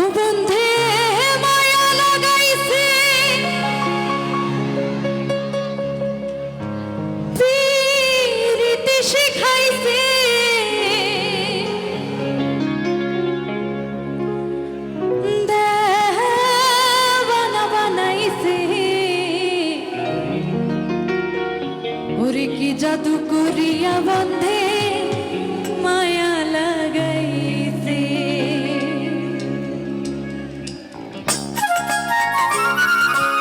ও বন্ধে মায়া লাগাইছে প্রীতি শিখাইছে দেওয়ানা বানাইছে ওরে কি জাদু করিয়া বন্ধে মায়া লাগাইছে।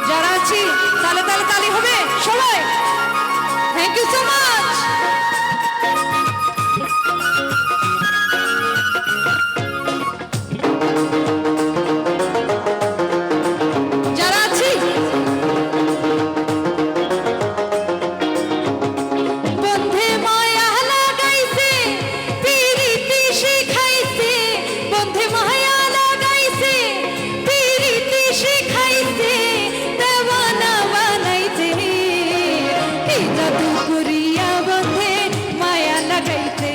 যারা আছি তালে তালে তালি হবে সবাই। Thank you so much. যারা আছি বন্ধে মায়া লাগাইছে প্রীতি শিখাইছে বন্ধে মায়া লাগাইছে প্রীতি শিখাইছে দেওয়ানা বানাইছে কি জাদু করিয়া বন্ধে মায়া লাগাইছে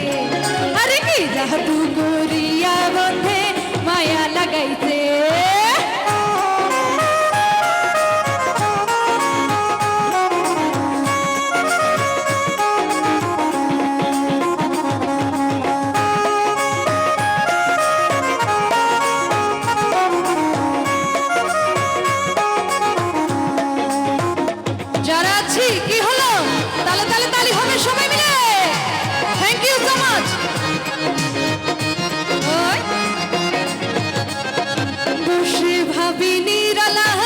আরে কি জাদু করিয়া বন্ধে মায়া লাগাইছে। যারা আছি কি হলো তালে তালে তালি হবে সবাই মিলে। Thank you so much. বসে ভাবি নিরালায়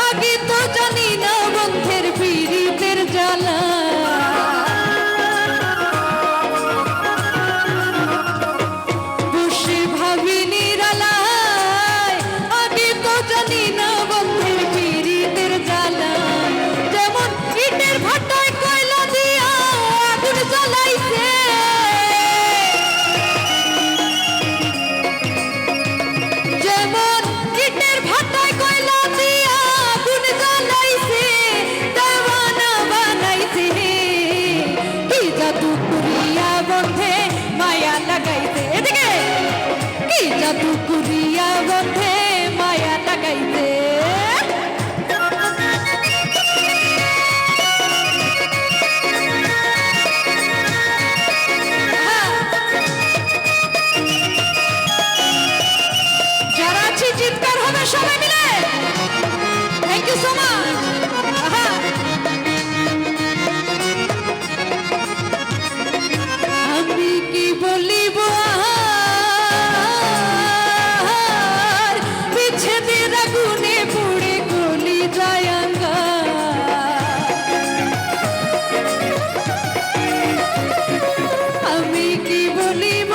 আগে তো জানি না বন্ধের পীড়িতের জ্বালা বসে ভাবি নিরালায় আগে তো জানি না বন্ধের পীড়িতের জ্বালা যেমন ইটের ভাটায় কয়লা দিয়া আগুন জ্বালাইছে যেমন ইটের ভাটায় কয়লা দিয়া আগুন জ্বালাইছে দেওয়ানা বানাইছে কি জাদু করিয়া বন্ধে মায়া লাগাইছে এদিকে কি জাদু করিয়া বন্ধে মায়া লাগাইছে। যারা আছি চিৎকার হবে সবাই মিলে। Thank you so much. আমি কি বলিব আর বিচ্ছেদের আগুনে পুড়ে গলি যায় আঙ্গার আমি কি বলিব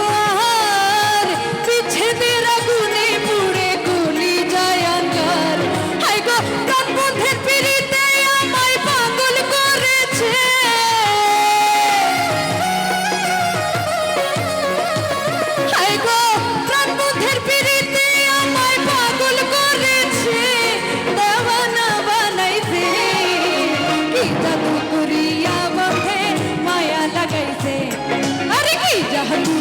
আর বিচ্ছেদের আগুনে পুড়ে গলি যায় আঙ্গার হাই গো প্রাণ বন্ধের পিড়িতে আমায় পাগল করেছে হাই গো প্রাণ বন্ধের পিড়িতে আমায় পাগল করেছে দেওয়ানা বানাইছে কি জাদু করিয়া বন্ধে মায়া লাগাইছে আরে কি জাদু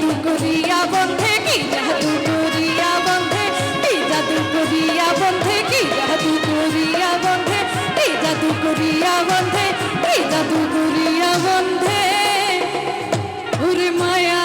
জাদু করিয়া বন্ধে, কি জাদু করিয়া বন্ধে, কি জাদু করিয়া বন্ধে, কি জাদু করিয়া বন্ধে, কি জাদু করিয়া বন্ধে, কি জাদু করিয়া বন্ধে, ওরে মায়া